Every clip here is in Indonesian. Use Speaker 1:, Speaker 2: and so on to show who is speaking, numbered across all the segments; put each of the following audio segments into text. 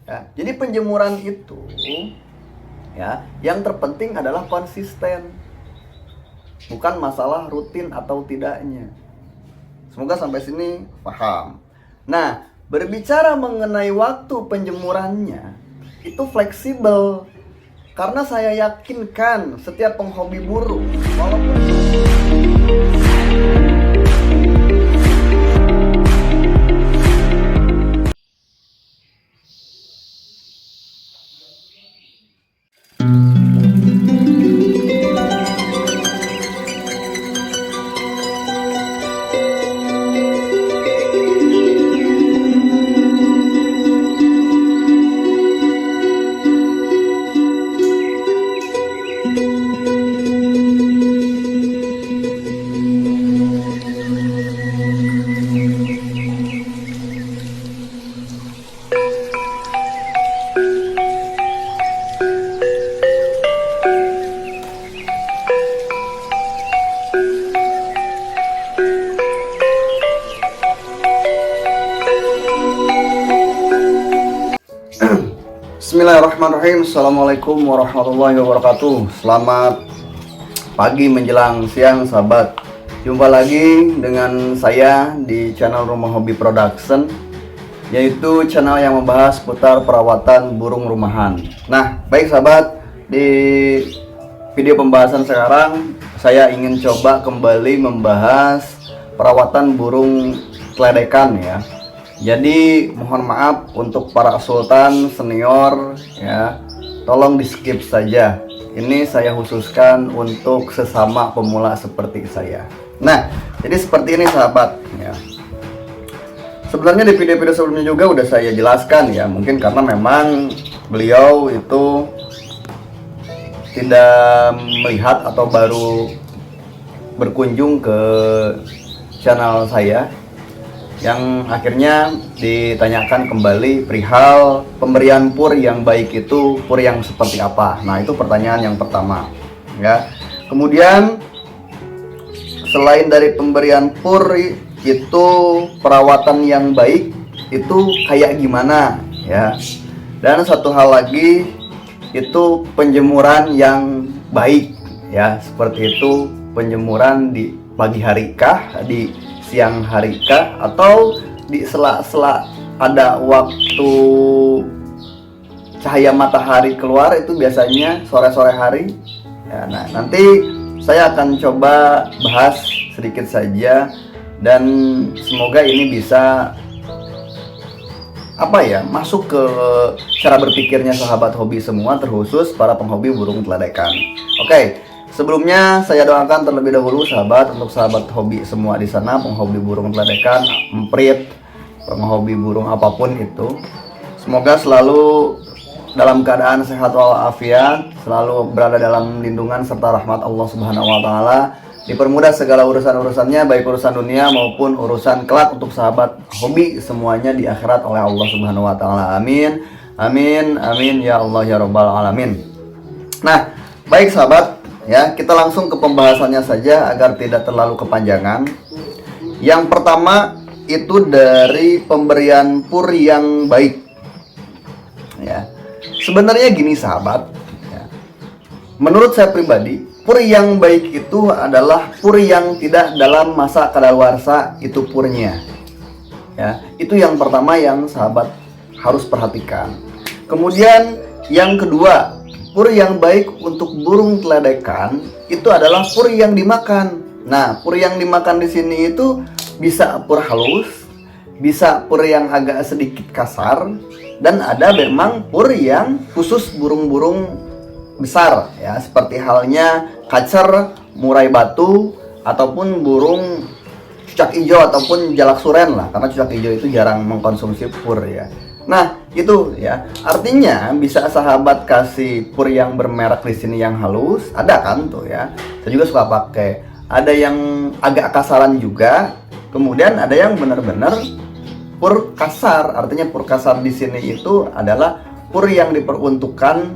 Speaker 1: Ya, jadi penjemuran itu ya, yang terpenting adalah konsisten. Bukan masalah rutin atau tidaknya. Semoga sampai sini paham. Nah, berbicara mengenai waktu penjemurannya itu fleksibel. Karena saya yakinkan setiap penghobi burung walaupun Bismillahirrahmanirrahim. Assalamualaikum warahmatullahi wabarakatuh. Selamat pagi menjelang siang sahabat. Jumpa lagi dengan saya di channel Rumah Hobi Production, yaitu channel yang membahas seputar perawatan burung rumahan. Nah, baik sahabat, di video pembahasan sekarang saya ingin coba kembali membahas perawatan burung keledekan ya. Jadi mohon maaf untuk para sultan senior ya, tolong di skip saja. Ini saya khususkan untuk sesama pemula seperti saya. Nah, jadi seperti ini sahabat ya. Sebenarnya di video-video sebelumnya juga udah saya jelaskan ya, mungkin karena memang beliau itu tidak melihat atau baru berkunjung ke channel saya, yang akhirnya ditanyakan kembali perihal pemberian pur yang baik itu pur yang seperti apa. Nah, itu pertanyaan yang pertama ya. Kemudian selain dari pemberian pur itu, perawatan yang baik itu kayak gimana ya. Dan satu hal lagi itu penjemuran yang baik ya. Seperti itu, penjemuran di pagi hari kah, di siang hari kah, atau di sela-sela ada waktu cahaya matahari keluar, itu biasanya sore-sore hari ya. Nah, nanti saya akan coba bahas sedikit saja, dan semoga ini bisa masuk ke cara berpikirnya sahabat hobi semua, terkhusus para penghobi burung keledekan. Oke. Sebelumnya saya doakan terlebih dahulu sahabat, untuk sahabat hobi semua di sana, penghobi burung keledekan, emprit, penghobi burung apapun itu, semoga selalu dalam keadaan sehat walafiat, selalu berada dalam lindungan serta rahmat Allah Subhanahu wa taala, dipermudah segala urusan-urusannya, baik urusan dunia maupun urusan kelak untuk sahabat hobi semuanya di akhirat oleh Allah Subhanahu wa taala. Amin. Amin. Amin ya Allah ya rabbal alamin. Nah, baik sahabat, ya, kita langsung ke pembahasannya saja agar tidak terlalu kepanjangan. Yang pertama itu dari pemberian pur yang baik. Ya, sebenarnya gini sahabat. Ya, menurut saya pribadi, pur yang baik itu adalah pur yang tidak dalam masa kadaluarsa itu purnya. Ya, itu yang pertama yang sahabat harus perhatikan. Kemudian yang kedua, pur yang baik untuk burung keledekan itu adalah pur yang dimakan. Nah, pur yang dimakan di sini itu bisa pur halus, bisa pur yang agak sedikit kasar, dan ada memang pur yang khusus burung-burung besar ya, seperti halnya kacer, murai batu, ataupun burung cucak hijau ataupun jalak suren lah, karena cucak hijau itu jarang mengkonsumsi pur ya. Nah, itu ya. Artinya bisa sahabat kasih pur yang bermerek di sini yang halus, ada kan tuh ya. Saya juga suka pakai. Ada yang agak kasaran juga. Kemudian ada yang benar-benar pur kasar. Artinya pur kasar di sini itu adalah pur yang diperuntukkan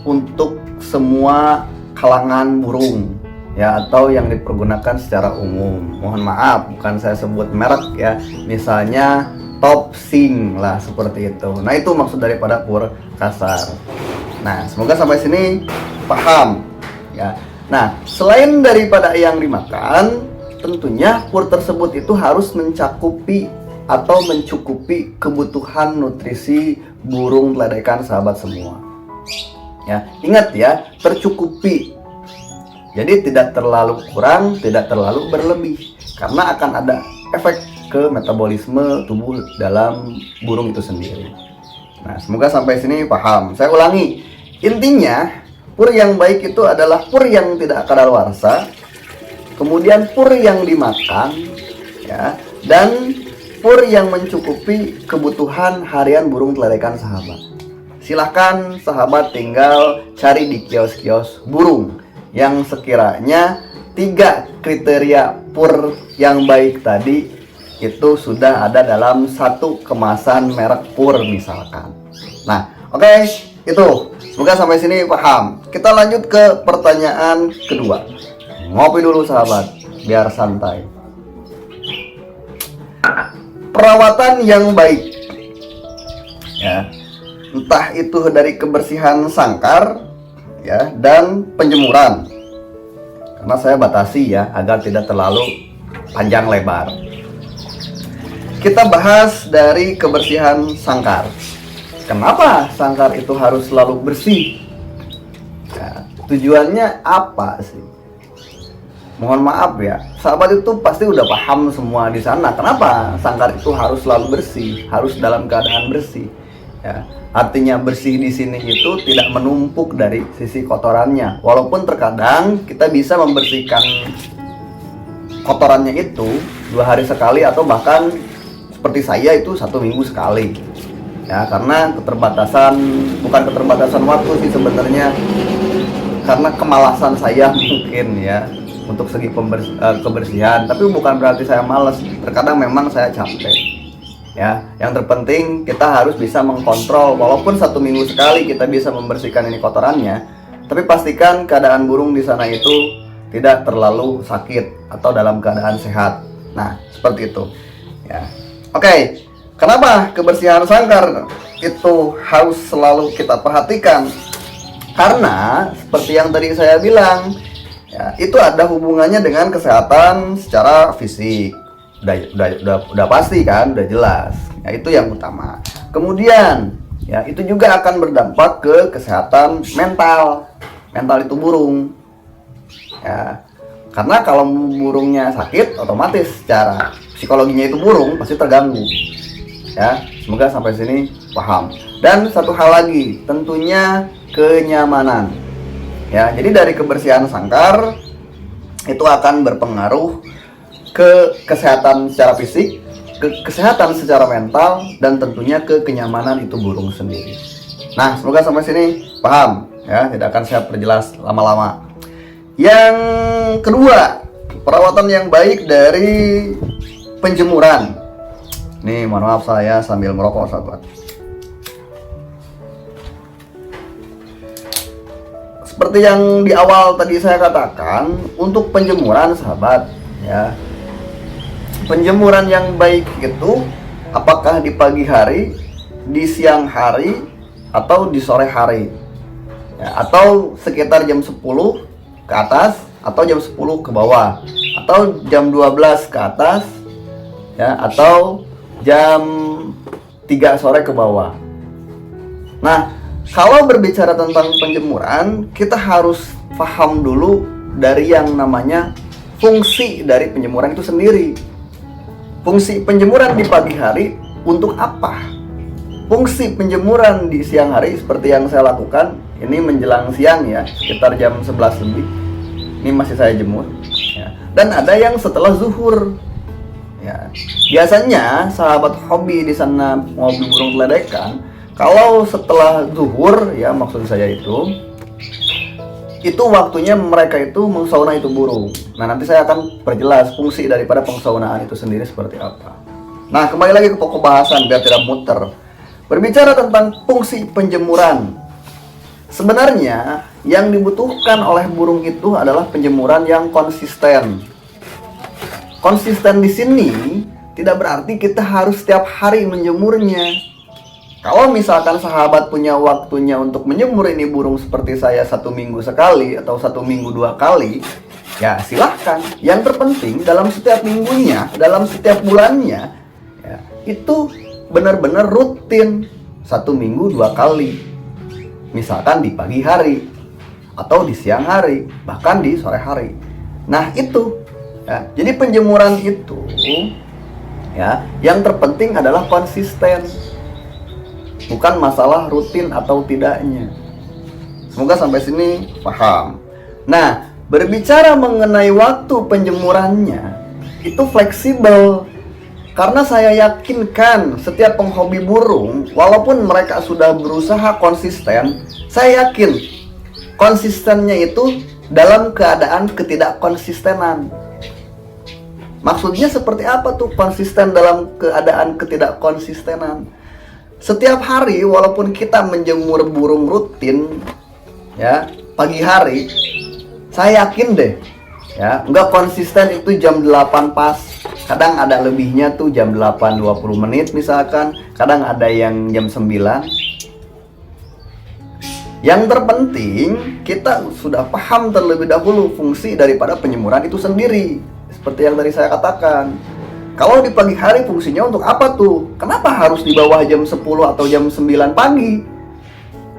Speaker 1: untuk semua kalangan burung ya, atau yang dipergunakan secara umum. Mohon maaf, bukan saya sebut merek ya. Misalnya topsing lah, seperti itu. Nah, itu maksud daripada pur kasar. Nah, semoga sampai sini paham ya. Nah, selain daripada yang dimakan, tentunya pur tersebut itu harus mencakupi atau mencukupi kebutuhan nutrisi burung teledekan sahabat semua. Ya, ingat ya, tercukupi. Jadi tidak terlalu kurang, tidak terlalu berlebih, karena akan ada efek ke metabolisme tubuh dalam burung itu sendiri. Nah, semoga sampai sini paham. Saya ulangi, intinya pur yang baik itu adalah pur yang tidak kadaluarsa, kemudian pur yang dimakan, ya, dan pur yang mencukupi kebutuhan harian burung teledekan sahabat. Silahkan sahabat tinggal cari di kios-kios burung yang sekiranya 3 kriteria pur yang baik tadi itu sudah ada dalam satu kemasan merek pur misalkan. Nah, oke, itu. Semoga sampai sini paham. Kita lanjut ke pertanyaan kedua. Ngopi dulu sahabat, biar santai. Perawatan yang baik, ya, entah itu dari kebersihan sangkar, ya, dan penjemuran. Karena saya batasi ya, agar tidak terlalu panjang lebar. Kita bahas dari kebersihan sangkar. Kenapa sangkar itu harus selalu bersih? Ya, tujuannya apa sih? Mohon maaf ya, sahabat itu pasti udah paham semua di sana. Kenapa sangkar itu harus selalu bersih, harus dalam keadaan bersih? Ya, artinya bersih di sini itu tidak menumpuk dari sisi kotorannya. Walaupun terkadang kita bisa membersihkan kotorannya itu 2 hari sekali atau bahkan seperti saya itu 1 minggu sekali. Ya, karena bukan keterbatasan waktu sih sebenarnya, karena kemalasan saya mungkin ya untuk segi kebersihan. Tapi bukan berarti saya malas, terkadang memang saya capek. Ya, yang terpenting kita harus bisa mengkontrol. Walaupun 1 minggu sekali kita bisa membersihkan ini kotorannya, tapi pastikan keadaan burung di sana itu tidak terlalu sakit atau dalam keadaan sehat. Nah, seperti itu. Ya, oke. Kenapa kebersihan sangkar itu harus selalu kita perhatikan? Karena seperti yang tadi saya bilang, ya, itu ada hubungannya dengan kesehatan secara fisik. Udah pasti kan, udah jelas. Ya, itu yang utama. Kemudian, ya, itu juga akan berdampak ke kesehatan mental. Mental itu burung. Ya, karena kalau burungnya sakit, otomatis secara psikologinya itu burung pasti terganggu. Ya, semoga sampai sini paham. Dan satu hal lagi, tentunya kenyamanan. Ya, jadi dari kebersihan sangkar itu akan berpengaruh ke kesehatan secara fisik, ke kesehatan secara mental, dan tentunya ke kenyamanan itu burung sendiri. Nah, semoga sampai sini paham. Ya, tidak akan saya perjelas lama-lama. Yang kedua, perawatan yang baik dari penjemuran. Nih, mohon maaf saya sambil merokok sahabat. Seperti yang di awal tadi saya katakan, untuk penjemuran sahabat, ya, penjemuran yang baik itu apakah di pagi hari, di siang hari, atau di sore hari, ya, atau sekitar jam 10 ke atas, atau jam 10 ke bawah, atau jam 12 ke atas, ya, atau jam 3 sore ke bawah. Nah, kalau berbicara tentang penjemuran, kita harus paham dulu dari yang namanya fungsi dari penjemuran itu sendiri. Fungsi penjemuran di pagi hari untuk apa? Fungsi penjemuran di siang hari seperti yang saya lakukan, ini menjelang siang ya, sekitar jam 11 lebih. Ini masih saya jemur. Ya. Dan ada yang setelah zuhur. Ya, biasanya sahabat hobi di sana ngopi burung teledekan, kalau setelah zuhur ya, maksud saya itu waktunya mereka itu mengsauna itu burung. Nah, nanti saya akan perjelas fungsi daripada pengsaunaan itu sendiri seperti apa. Nah, kembali lagi ke pokok bahasan biar tidak muter. Berbicara tentang fungsi penjemuran, sebenarnya yang dibutuhkan oleh burung itu adalah penjemuran yang konsisten. Konsisten di sini tidak berarti kita harus setiap hari menjemurnya. Kalau misalkan sahabat punya waktunya untuk menjemur ini burung seperti saya 1 minggu sekali atau 1 minggu 2 kali, ya silahkan. Yang terpenting dalam setiap minggunya, dalam setiap bulannya, ya, itu benar-benar rutin 1 minggu 2 kali. Misalkan di pagi hari, atau di siang hari, bahkan di sore hari. Nah itu, ya. Jadi penjemuran itu, ya, yang terpenting adalah konsisten, bukan masalah rutin atau tidaknya. Semoga sampai sini paham. Nah, berbicara mengenai waktu penjemurannya, itu fleksibel. Karena saya yakinkan setiap penghobi burung, walaupun mereka sudah berusaha konsisten, saya yakin konsistennya itu dalam keadaan ketidakkonsistenan. Maksudnya seperti apa tuh konsisten dalam keadaan ketidakkonsistenan? Setiap hari walaupun kita menjemur burung rutin, ya, pagi hari, saya yakin deh, ya, nggak konsisten itu jam 8 pas. Kadang ada lebihnya tuh jam 8 20 menit misalkan, kadang ada yang jam 9. Yang terpenting kita sudah paham terlebih dahulu fungsi daripada penjemuran itu sendiri. Seperti yang tadi saya katakan, kalau di pagi hari fungsinya untuk apa tuh? Kenapa harus di bawah jam 10 atau jam 9 pagi?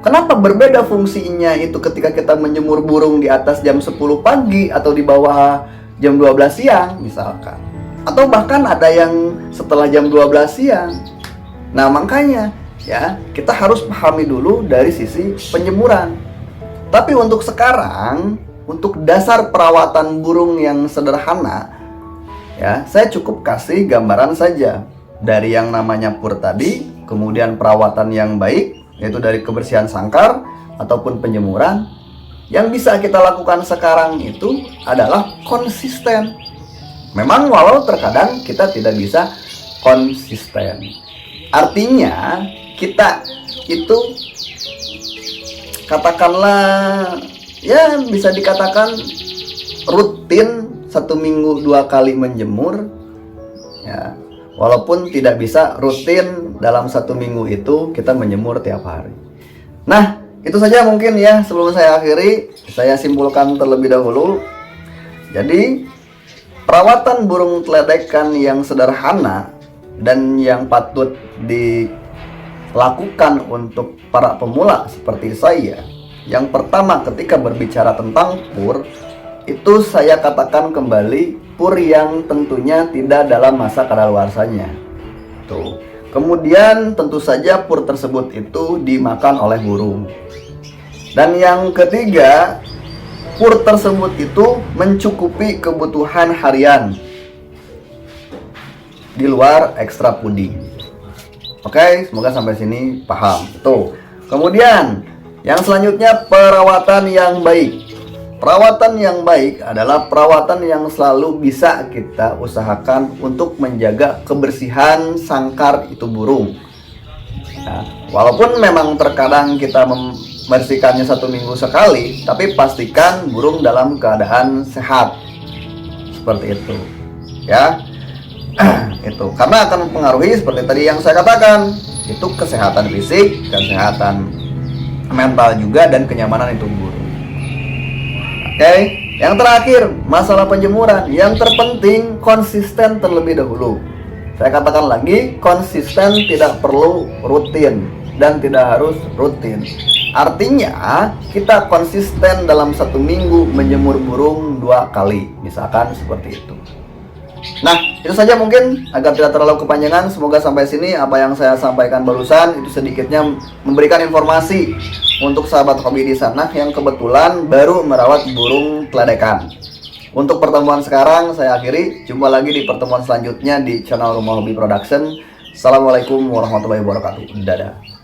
Speaker 1: Kenapa berbeda fungsinya itu ketika kita menjemur burung di atas jam 10 pagi atau di bawah jam 12 siang misalkan? Atau bahkan ada yang setelah jam 12 siang. Nah makanya, ya, kita harus pahami dulu dari sisi penjemuran. Tapi untuk sekarang, untuk dasar perawatan burung yang sederhana, ya, saya cukup kasih gambaran saja dari yang namanya pur tadi, kemudian perawatan yang baik, yaitu dari kebersihan sangkar ataupun penjemuran. Yang bisa kita lakukan sekarang itu adalah konsisten. Memang walau terkadang kita tidak bisa konsisten. Artinya kita itu katakanlah, ya, bisa dikatakan rutin 1 minggu 2 kali menjemur, ya, walaupun tidak bisa rutin dalam 1 minggu itu kita menjemur tiap hari. Nah itu saja mungkin ya, sebelum saya akhiri, saya simpulkan terlebih dahulu. Jadi perawatan burung teledekan yang sederhana dan yang patut dilakukan untuk para pemula seperti saya. Yang pertama, ketika berbicara tentang pur, itu saya katakan kembali, pur yang tentunya tidak dalam masa kadaluarsanya. Tuh. Kemudian tentu saja pur tersebut itu dimakan oleh burung. Dan yang ketiga, pur tersebut itu mencukupi kebutuhan harian di luar ekstra puding. Oke, semoga sampai sini paham. Tuh. Kemudian yang selanjutnya, perawatan yang baik. Perawatan yang baik adalah perawatan yang selalu bisa kita usahakan untuk menjaga kebersihan sangkar itu burung. Nah, walaupun memang terkadang kita membersihkannya 1 minggu sekali, tapi pastikan burung dalam keadaan sehat. Seperti itu, ya. Itu karena akan mempengaruhi seperti tadi yang saya katakan, itu kesehatan fisik, kesehatan mental juga, dan kenyamanan itu burung. Oke, yang terakhir, masalah penjemuran. Yang terpenting konsisten terlebih dahulu. Saya katakan lagi, konsisten, tidak perlu rutin dan tidak harus rutin. Artinya kita konsisten dalam 1 minggu menjemur burung 2 kali, misalkan seperti itu. Nah, itu saja mungkin agar tidak terlalu kepanjangan. Semoga sampai sini apa yang saya sampaikan barusan itu sedikitnya memberikan informasi untuk sahabat hobi di sana yang kebetulan baru merawat burung teledekan. Untuk pertemuan sekarang saya akhiri. Jumpa lagi di pertemuan selanjutnya di channel Rumah Hobi Production. Assalamualaikum warahmatullahi wabarakatuh. Dadah.